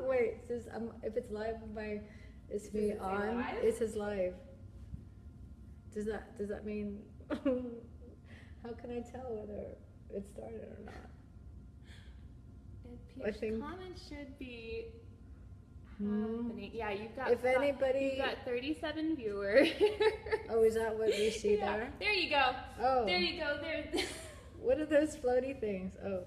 Wait, if it's live, is me on? Live? It says live. Does that mean? How can I tell whether it started or not? I think Comments should be happening. Yeah, you've got. If anybody, you've got 37 viewers. Oh, is that what we see Yeah. there? There you go. Oh, There you go. There. What are those floaty things? Oh,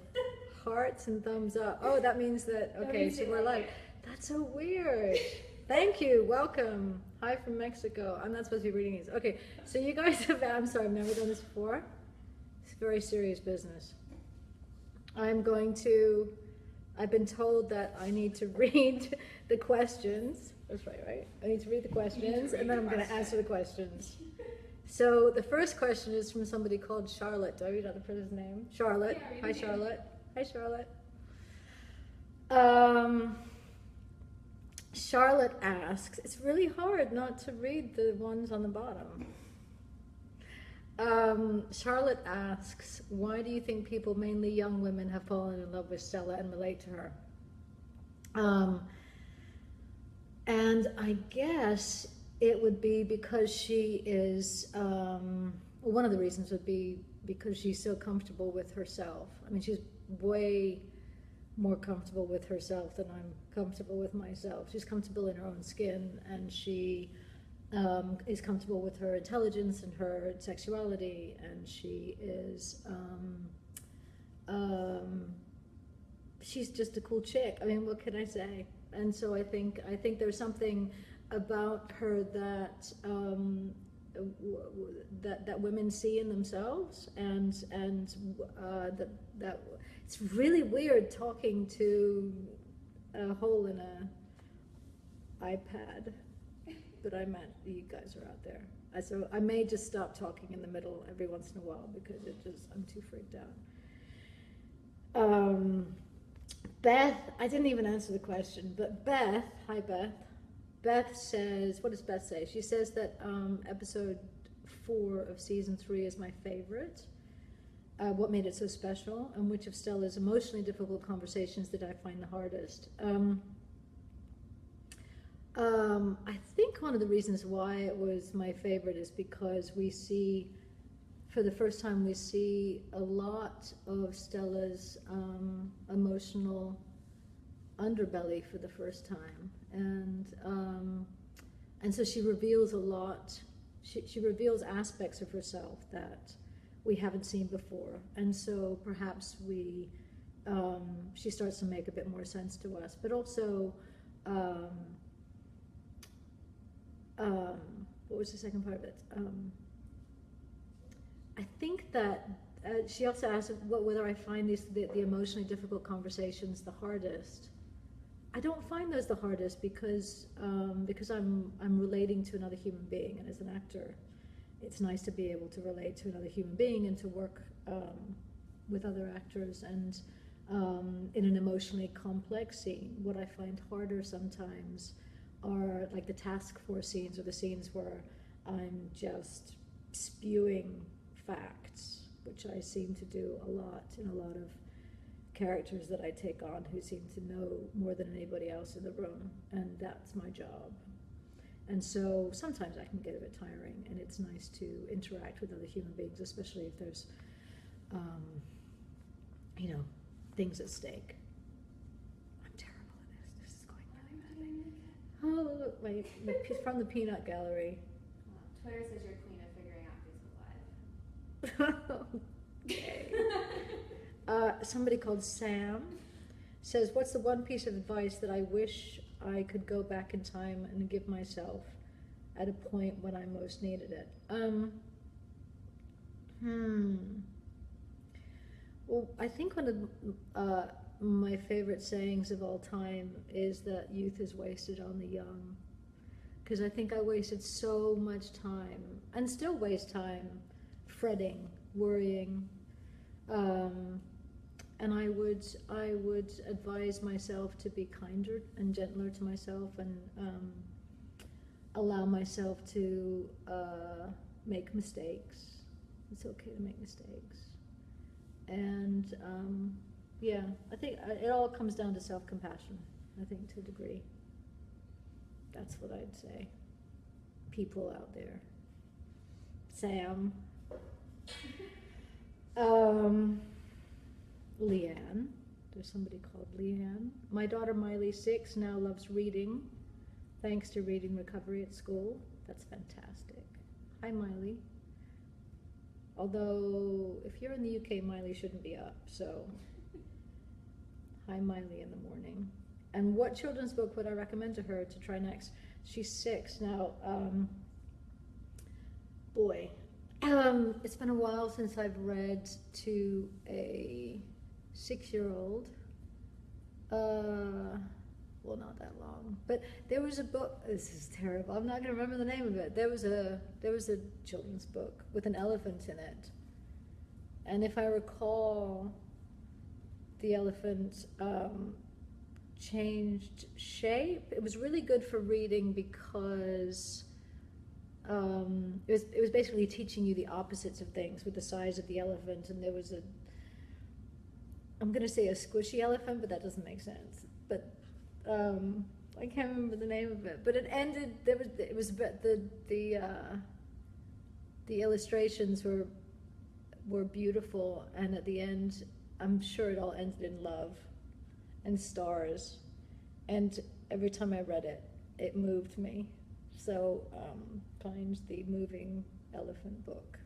hearts and thumbs up. Oh, that means that, okay, so we're live. That's so weird. Thank you. Welcome. Hi from Mexico. I'm not supposed to be reading these. Okay, so you guys have, I'm sorry, I've never done this before. It's very serious business. I've been told that I need to read the questions. That's right? I need to read the questions, and then I'm going to answer the questions. So the first question is from somebody called Charlotte. Do I read out the person's name? Charlotte. Yeah, Hi, Charlotte. Hi, Charlotte. Charlotte asks, it's really hard not to read the ones on the bottom. Charlotte asks, why do you think people, mainly young women, have fallen in love with Stella and relate to her? And I guess it would be because she is, one of the reasons would be because she's so comfortable with herself. I mean, she's way more comfortable with herself than I'm comfortable with myself. She's comfortable in her own skin, and she is comfortable with her intelligence and her sexuality, and she is, she's just a cool chick. I mean, what can I say? And so I think there's something about her that that women see in themselves, and that it's really weird talking to a hole in a iPad, but I meant you guys are out there. So I may just stop talking in the middle every once in a while because I'm too freaked out. Beth, I didn't even answer the question, but Beth, hi Beth. Beth says, what does Beth say? She says that episode 4 of season 3 is my favorite. What made it so special, and which of Stella's emotionally difficult conversations did I find the hardest? I think one of the reasons why it was my favorite is because we see, for the first time, we see a lot of Stella's emotional underbelly for the first time, and so she reveals a lot. She reveals aspects of herself that we haven't seen before, and so perhaps she starts to make a bit more sense to us. But also, what was the second part of it? I think that she also asked whether I find the emotionally difficult conversations the hardest. I don't find those the hardest because I'm relating to another human being, and as an actor, it's nice to be able to relate to another human being and to work with other actors, and in an emotionally complex scene. What I find harder sometimes are like the task force scenes, or the scenes where I'm just spewing facts, which I seem to do a lot in a lot of characters that I take on, who seem to know more than anybody else in the room, and that's my job. And so sometimes I can get a bit tiring, and it's nice to interact with other human beings, especially if there's things at stake. I'm terrible at this. This is going really badly. Oh, look, from the peanut gallery. Twitter says you're queen of figuring out Facebook Live. Okay. Somebody called Sam says, what's the one piece of advice that I wish I could go back in time and give myself at a point when I most needed it? Well, I think one of my favorite sayings of all time is that youth is wasted on the young. Because I think I wasted so much time, and still waste time, fretting, worrying. And I would advise myself to be kinder and gentler to myself, and allow myself to make mistakes. It's okay to make mistakes. Yeah, I think it all comes down to self-compassion, I think, to a degree. That's what I'd say. People out there. Sam. Leanne. There's somebody called Leanne. My daughter Miley, 6, now loves reading, thanks to reading recovery at school. That's fantastic. Hi, Miley. Although, if you're in the UK, Miley shouldn't be up, so hi, Miley, in the morning. And what children's book would I recommend to her to try next? She's 6 now. Boy, it's been a while since I've read to a 6-year-old. Well, not that long, but there was a book. This is terrible. I'm not going to remember the name of it. There was a children's book with an elephant in it, and if I recall, the elephant changed shape. It was really good for reading because it was basically teaching you the opposites of things with the size of the elephant, and there was I'm going to say a squishy elephant, but that doesn't make sense. But I can't remember the name of it. But it ended. The illustrations were beautiful, and at the end, I'm sure it all ended in love and stars. And every time I read it, it moved me. So find the moving elephant book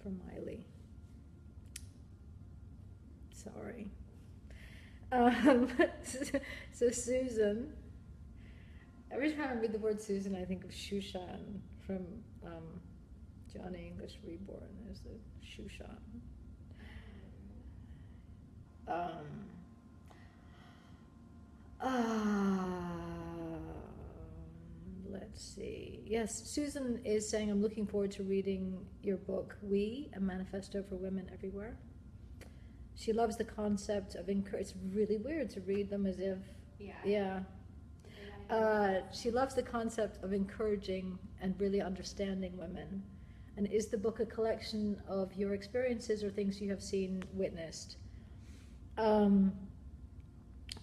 from Miley. Sorry. So Susan, every time I read the word Susan, I think of Shushan from Johnny English Reborn. There's a Shushan. Let's see. Yes, Susan is saying, I'm looking forward to reading your book, We, a Manifesto for Women Everywhere. She loves the concept of it's really weird to read them as if, she loves the concept of encouraging and really understanding women. And is the book a collection of your experiences or things you have seen, witnessed? The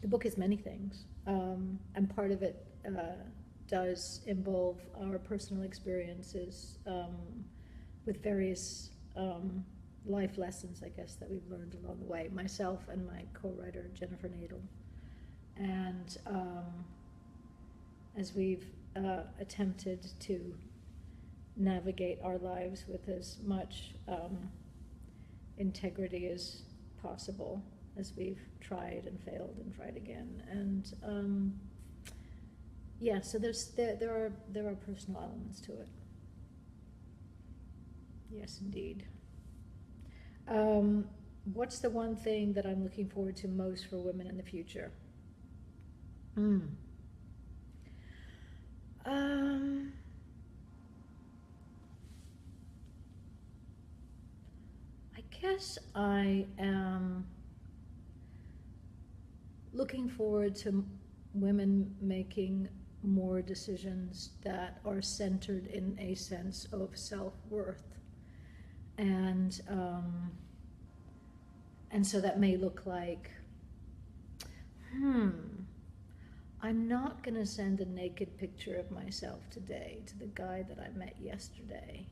book is many things, and part of it does involve our personal experiences with various life lessons, I guess, that we've learned along the way, myself and my co-writer, Jennifer Nadel. And as we've attempted to navigate our lives with as much integrity as possible, as we've tried and failed and tried again. And so there are personal elements to it. Yes, indeed. What's the one thing that I'm looking forward to most for women in the future? I guess I am looking forward to women making more decisions that are centered in a sense of self-worth. And so that may look like, I'm not going to send a naked picture of myself today to the guy that I met yesterday,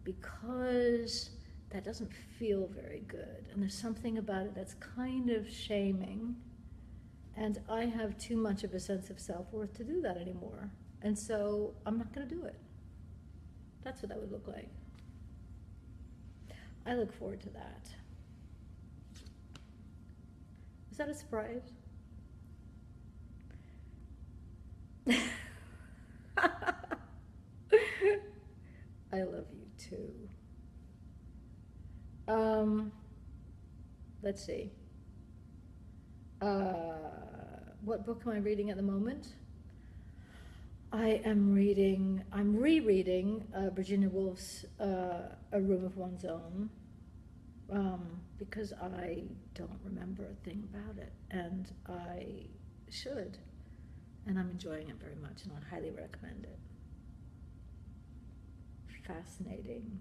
because that doesn't feel very good. And there's something about it that's kind of shaming. And I have too much of a sense of self-worth to do that anymore. And so I'm not going to do it. That's what that would look like. I look forward to that. Was that a surprise? I love you too. Let's see. What book am I reading at the moment? I'm rereading Virginia Woolf's A Room of One's Own, because I don't remember a thing about it, and I should, and I'm enjoying it very much, and I highly recommend it. Fascinating,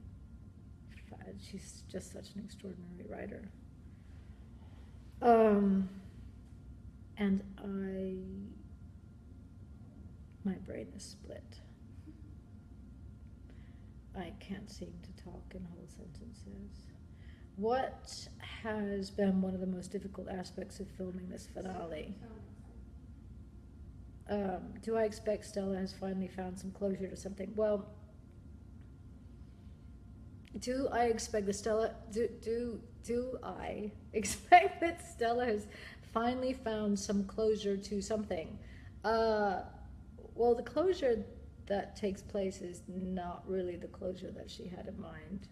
she's just such an extraordinary writer. And my brain is split. I can't seem to talk in whole sentences. What has been one of the most difficult aspects of filming this finale? Do I expect Stella has finally found some closure to something? Well, do I expect that Stella has finally found some closure to something? Well, the closure that takes place is not really the closure that she had in mind.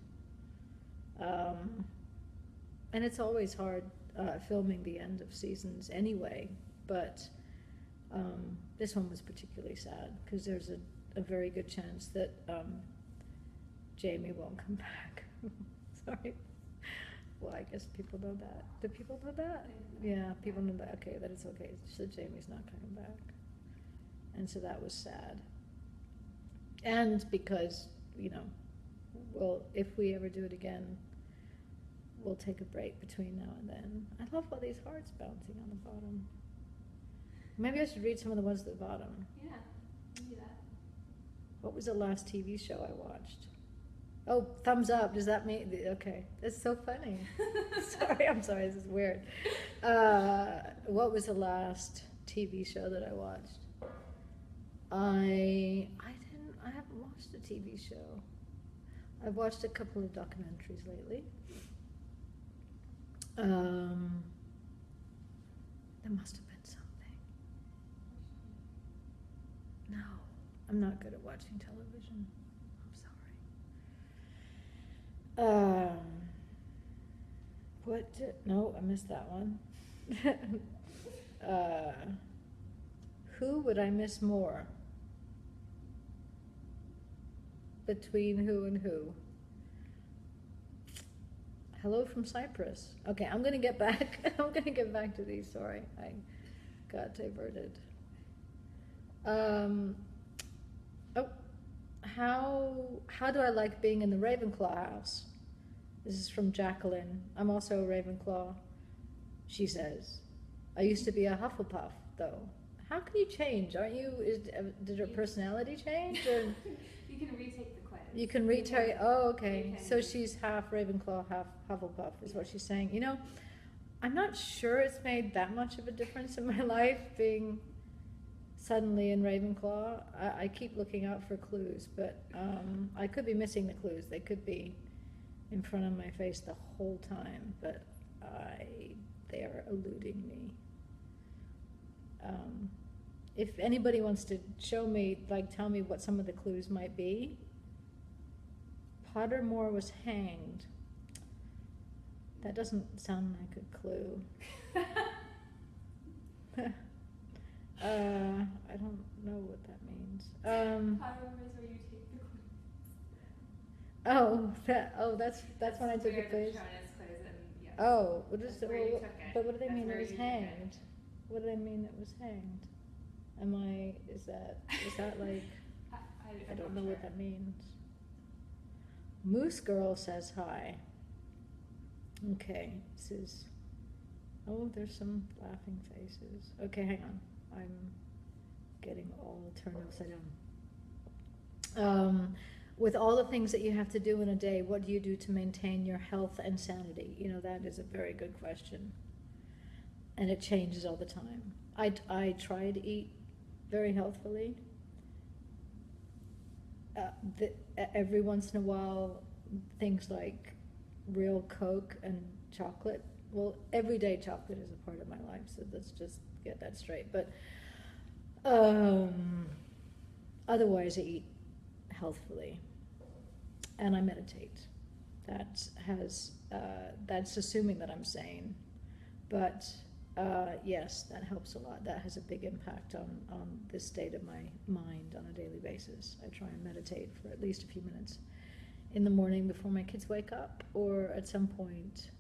And it's always hard filming the end of seasons anyway, but this one was particularly sad because there's a very good chance that Jamie won't come back. Sorry. Well, I guess people know that. Do people know that? Yeah, people know that. Okay, that it's okay. So Jamie's not coming back. And so that was sad. And because, well, if we ever do it again, we'll take a break between now and then. I love all these hearts bouncing on the bottom. Maybe I should read some of the ones at the bottom. Yeah, do that. What was the last TV show I watched? Oh, thumbs up. Does that mean... Okay. That's so funny. Sorry, I'm sorry. This is weird. What was the last TV show that I watched? I haven't watched a TV show. I've watched a couple of documentaries lately. There must have been something. No, I'm not good at watching television. I'm sorry. No, I missed that one. Who would I miss more? Between who and who? Hello from Cyprus. Okay, I'm gonna get back. I'm gonna get back to these. Sorry, I got diverted. How do I like being in the Ravenclaw house? This is from Jacqueline. I'm also a Ravenclaw. She says, I used to be a Hufflepuff, though. How can you change? Aren't you? Did your personality change? Or? You can retake the quiz. You can retake. Oh, okay. So she's half Ravenclaw, half Hufflepuff, is what she's saying. I'm not sure it's made that much of a difference in my life being suddenly in Ravenclaw. I keep looking out for clues, but I could be missing the clues. They could be in front of my face the whole time, but they are eluding me. If anybody wants to show me, tell me what some of the clues might be. Pottermore was hanged. That doesn't sound like a clue. I don't know what that means. Pottermore is where you take the quiz. That's when I took the quiz. Yes. Oh, but what do they mean it was hanged? What do they mean it was hanged? Is that like, I don't know what that means. Moose Girl says hi. Okay, there's some laughing faces. Okay, hang on. I'm getting all turned upside down. With all the things that you have to do in a day, what do you do to maintain your health and sanity? That is a very good question. And it changes all the time. I try to eat very healthfully. Every once in a while, things like real Coke and chocolate. Well, everyday chocolate is a part of my life, so let's just get that straight. But otherwise, I eat healthfully, and I meditate. That's assuming that I'm sane, but yes, that helps a lot. That has a big impact on this state of my mind on a daily basis. I try and meditate for at least a few minutes in the morning before my kids wake up, or at some point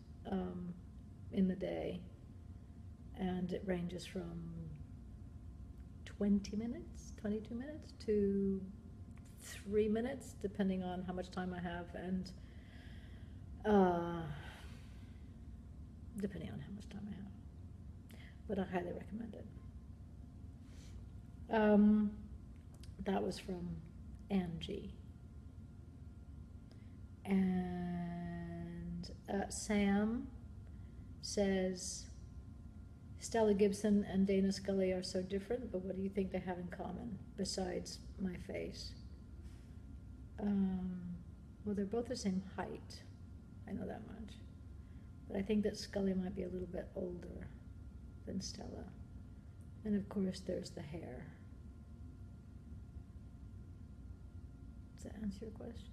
in the day, and it ranges from 20 minutes, 22 minutes to 3 minutes, depending on how much time I have and Depending on how much time I have. But I highly recommend it. That was from Angie. And Sam says, Stella Gibson and Dana Scully are so different, but what do you think they have in common besides my face? Well, they're both the same height. I know that much. But I think that Scully might be a little bit older than Stella. And of course, there's the hair. Does that answer your question?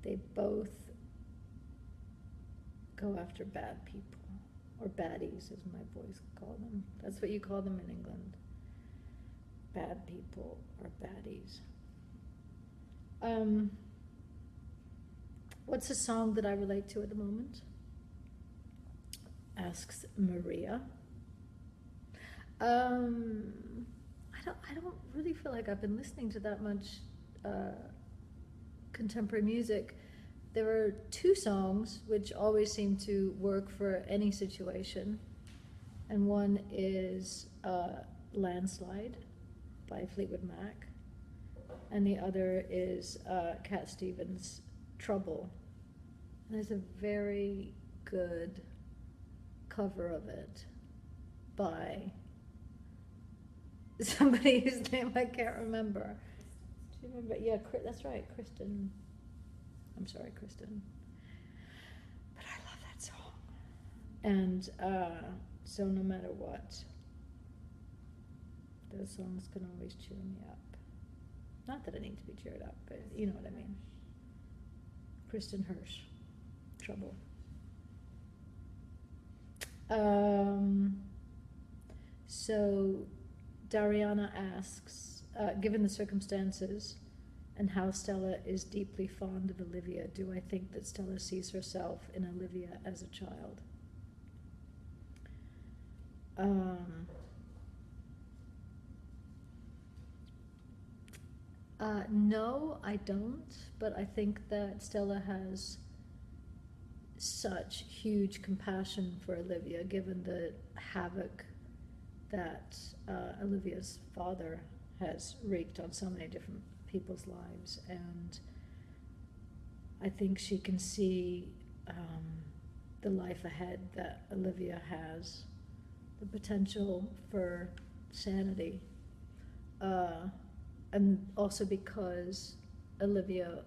They both go after bad people, or baddies, as my boys call them. That's what you call them in England. Bad people or baddies. What's a song that I relate to at the moment? Asks Maria. I don't really feel like I've been listening to that much contemporary music. There are two songs which always seem to work for any situation, and one is Landslide by Fleetwood Mac, and the other is Cat Stevens' Trouble. And there's a very good cover of it by somebody whose name I can't remember. Do you remember? Yeah, that's right, Kristen. I'm sorry, Kristen. But I love that song. And so no matter what, those songs can always cheer me up. Not that I need to be cheered up, but you know what I mean. Kristen Hirsch, Trouble. So Dariana asks, given the circumstances and how Stella is deeply fond of Olivia, do I think that Stella sees herself in Olivia as a child? No, I don't, but I think that Stella has such huge compassion for Olivia, given the havoc that Olivia's father has wreaked on so many different people's lives, and I think she can see the life ahead that Olivia has, the potential for sanity, and also because Olivia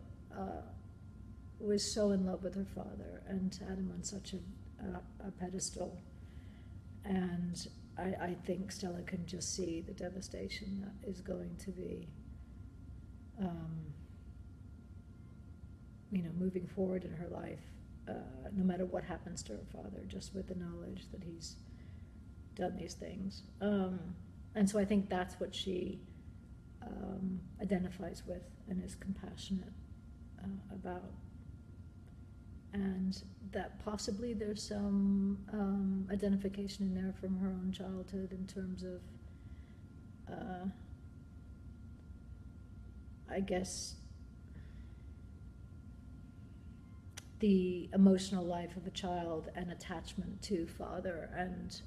was so in love with her father and had him on such a pedestal, and I think Stella can just see the devastation that is going to be, moving forward in her life, no matter what happens to her father, just with the knowledge that he's done these things. And so I think that's what she identifies with and is compassionate about. And that possibly there's some identification in there from her own childhood in terms of, I guess, the emotional life of a child and attachment to father, and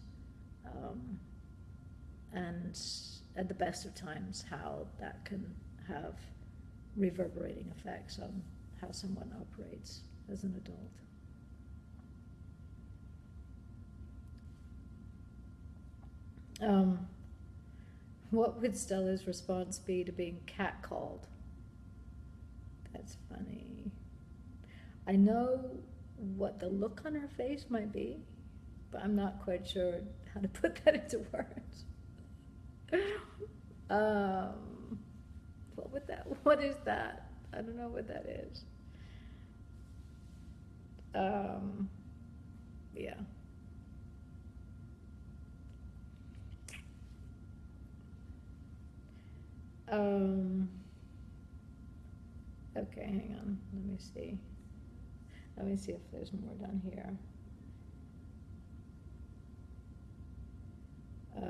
at the best of times, how that can have reverberating effects on how someone operates as an adult. What would Stella's response be to being catcalled? That's funny. I know what the look on her face might be, but I'm not quite sure how to put that into words. What is that? I don't know what that is. Yeah. Okay, hang on. Let me see. Let me see if there's more down here. Uh,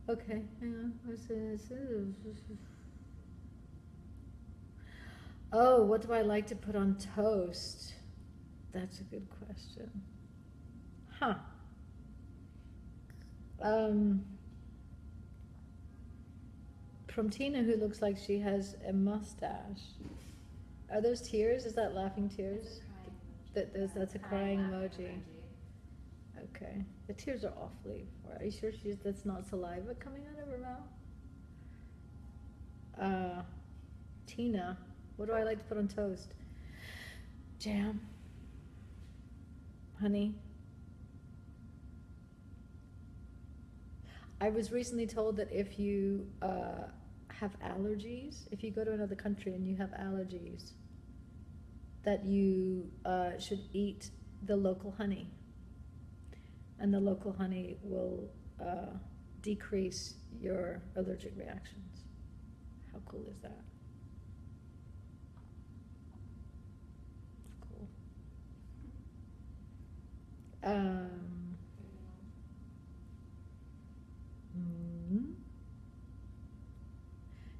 Okay, yeah. Oh, what do I like to put on toast? That's a good question. Huh. From Tina, who looks like she has a mustache. Are those tears? Is that laughing tears? That's a crying emoji. Okay. The tears are awfully. Are you sure that's not saliva coming out of her mouth? Tina, what do I like to put on toast? Jam. Honey. I was recently told that if you have allergies, if you go to another country and you have allergies, that you should eat the local honey. And the local honey will decrease your allergic reactions. How cool is that? Cool.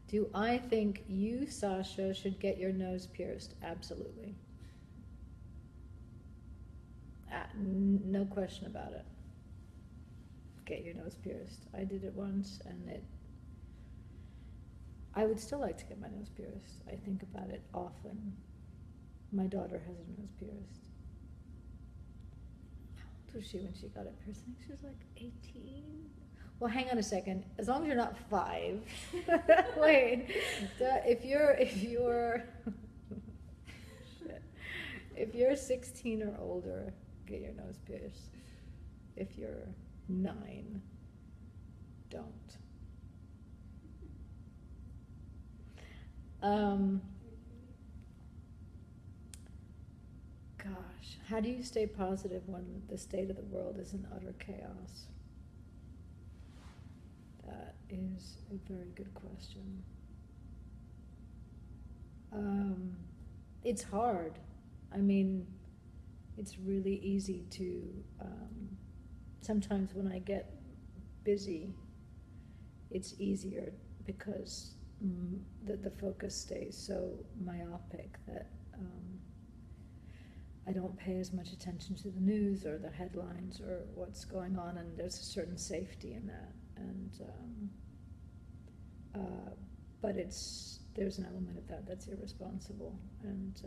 Do I think you, Sasha, should get your nose pierced? Absolutely. No question about it. Get your nose pierced. I did it once, and I would still like to get my nose pierced. I think about it often. My daughter has her nose pierced. How old was she when she got it pierced? I think she was like 18. Well, hang on a second. As long as you're not 5. Wait. If you're 16 or older, get your nose pierced. If you're 9, don't. Gosh, how do you stay positive when the state of the world is in utter chaos? That is a very good question. It's hard. I mean, it's really easy to, sometimes when I get busy, it's easier because the focus stays so myopic that I don't pay as much attention to the news or the headlines or what's going on, and there's a certain safety in that. And but there's an element of that's irresponsible, and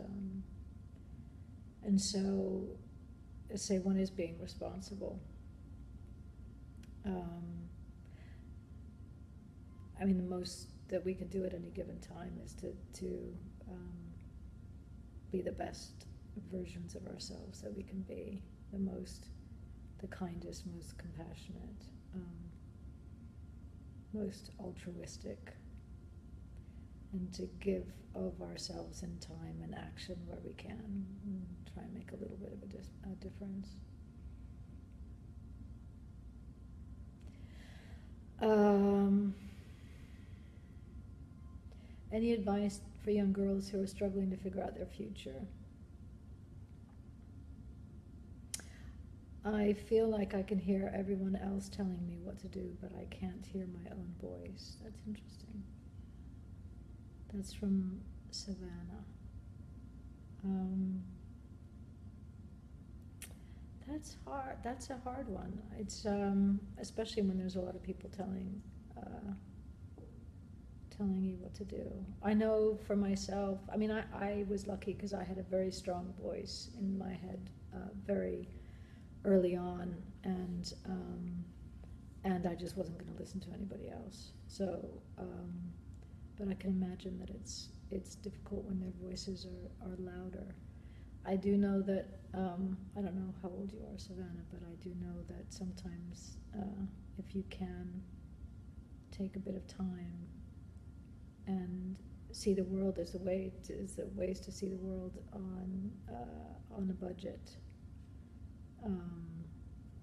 so say one is being responsible. I mean, the most that we can do at any given time is to be the best versions of ourselves that we can be, the kindest, most compassionate, most altruistic, and to give of ourselves in time and action where we can, and try and make a little bit of a difference. Any advice for young girls who are struggling to figure out their future? I feel like I can hear everyone else telling me what to do, but I can't hear my own voice. That's interesting. That's from Savannah. That's hard. That's a hard one. It's especially when there's a lot of people telling you what to do. I know for myself. I mean, I was lucky because I had a very strong voice in my head very early on, and I just wasn't going to listen to anybody else. So, but I can imagine that it's difficult when their voices are louder. I do know that, I don't know how old you are, Savannah, but I do know that sometimes if you can take a bit of time and see the world as ways to see the world on a budget,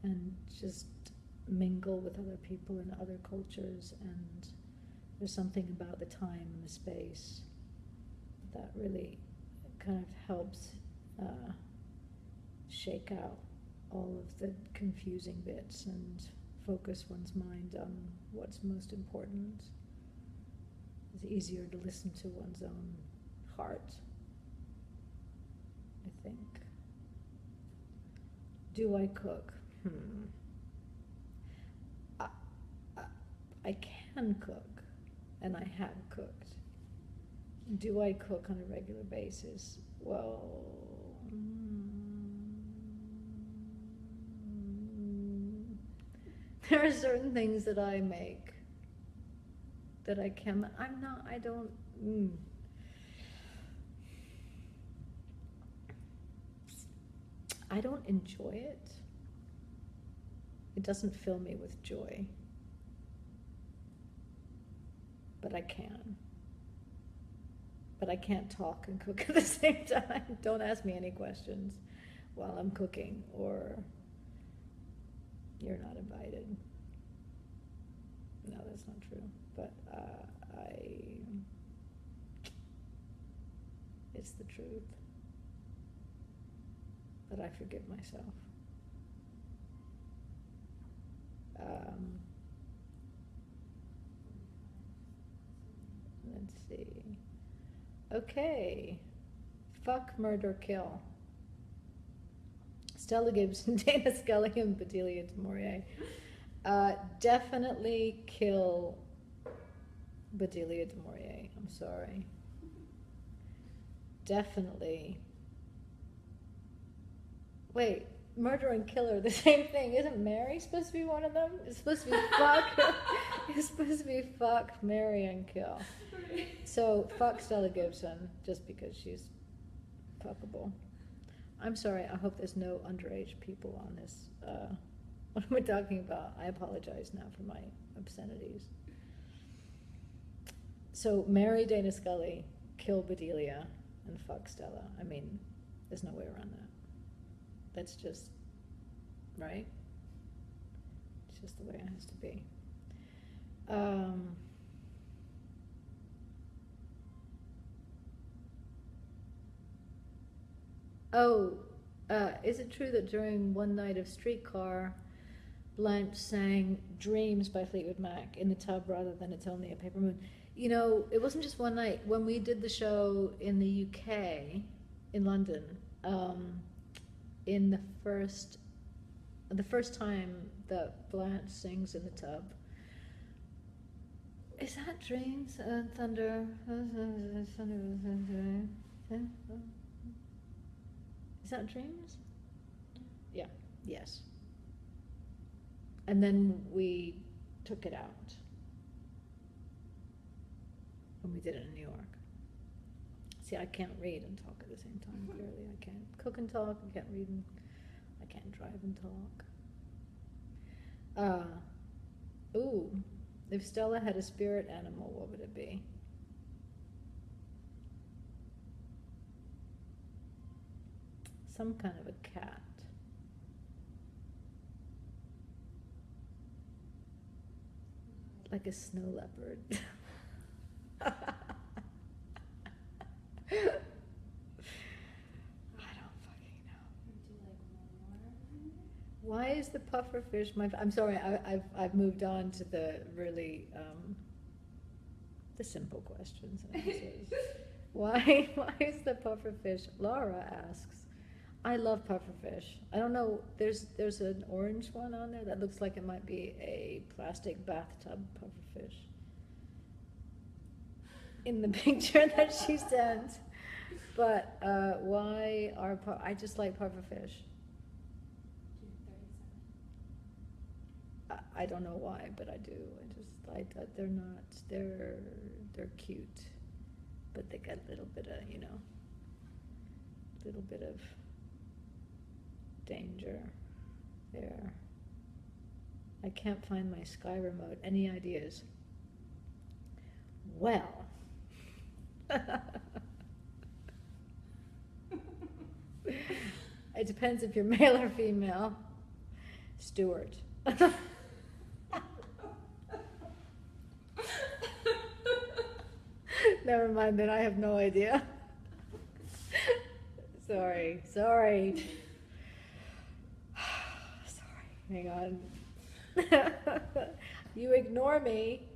and just mingle with other people in other cultures, and there's something about the time and the space that really kind of helps shake out all of the confusing bits and focus one's mind on what's most important. It's easier to listen to one's own heart, I think. Do I cook? I can cook, and I have cooked. Do I cook on a regular basis? Well, there are certain things that I make that I can. I don't. I don't enjoy it. It doesn't fill me with joy. But I can. But I can't talk and cook at the same time. Don't ask me any questions while I'm cooking, or you're not invited. No, that's not true. But it's the truth that I forgive myself. Let's see. Okay. Fuck, murder, kill. Stella Gibson, Dana Scully, and Bedelia du Maurier. Definitely kill Bedelia du Maurier. I'm sorry. Definitely. Wait, murder and kill are the same thing. Isn't Mary supposed to be one of them? It's supposed to be fuck. It's supposed to be fuck, marry, and kill. So fuck Stella Gibson, just because she's fuckable. I'm sorry, I hope there's no underage people on this. What am I talking about? I apologize now for my obscenities. So marry Dana Scully, kill Bedelia, and fuck Stella. I mean, there's no way around that. That's just, right? It's just the way it has to be. Is it true that during one night of Streetcar, Blanche sang Dreams by Fleetwood Mac in the tub rather than It's Only a Paper Moon? You know, it wasn't just one night. When we did the show in the UK, in London, in the first time that Blanche sings in the tub, is that Dreams? Thunder. Is that Dreams? Yeah, yes. And then we took it out when we did it in New York. See, I can't read and talk at the same time, clearly. I can't cook and talk, I can't read and I can't drive and talk. If Stella had a spirit animal, what would it be? Some kind of a cat. Like a snow leopard. I don't fucking know. Why is the puffer fish my... I'm sorry, I've moved on to the really, the simple questions and answers. Why is the puffer fish... Laura asks. I love pufferfish. I don't know, there's an orange one on there that looks like it might be a plastic bathtub pufferfish in the picture that she sent. But why are I just like pufferfish. I don't know why, but I do. They're cute, but they got a little bit of, danger there. I can't find my Sky remote. Any ideas? Well, it depends if you're male or female. Stuart. Never mind, then I have no idea. Sorry. Hang on. You ignore me.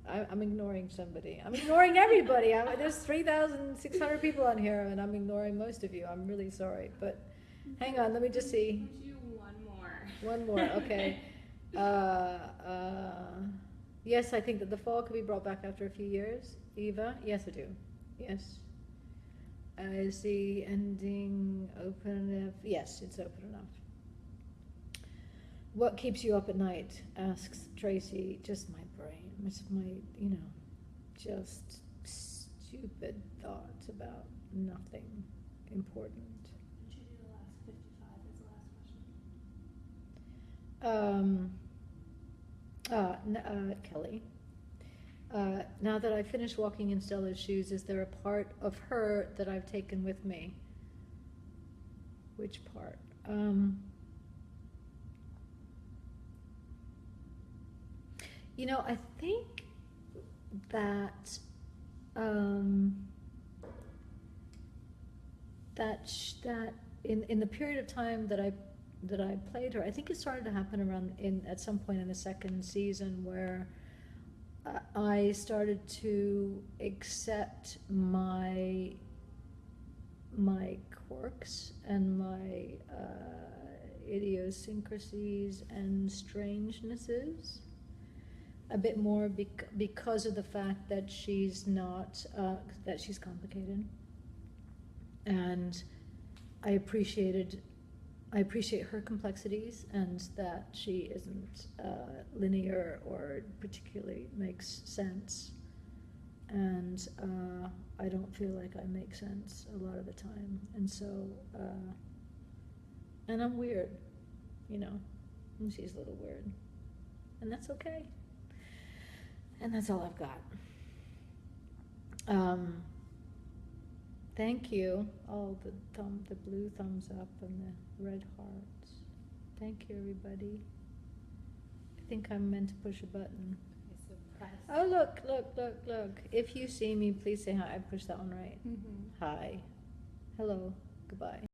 I'm ignoring somebody. I'm ignoring everybody. There's 3,600 people on here, and I'm ignoring most of you. I'm really sorry, but hang on. Let me just see. Let's do one more. One more. Okay. Yes, I think that the fall could be brought back after a few years. Eva, yes, I do. Yes. Is the ending open enough? Yes, it's open enough. What keeps you up at night? Asks Tracy. Just my brain. It's my, just stupid thoughts about nothing important. Did you do the last 55 as the last question? Kelly. Now that I've finished walking in Stella's shoes, is there a part of her that I've taken with me? Which part? I think that that in the period of time that I played her, I think it started to happen at some point in the second season where I started to accept my quirks and my idiosyncrasies and strangenesses a bit more because of the fact that she's not that she's complicated, and I appreciate her complexities and that she isn't linear or particularly makes sense, and I don't feel like I make sense a lot of the time, and so and I'm weird, and she's a little weird, and that's okay, and that's all I've got. Thank you, all the blue thumbs up and the red hearts. Thank you, everybody. I think I'm meant to push a button. Oh, look. If you see me, please say hi. I pushed that one right. Mm-hmm. Hi. Hello. Goodbye.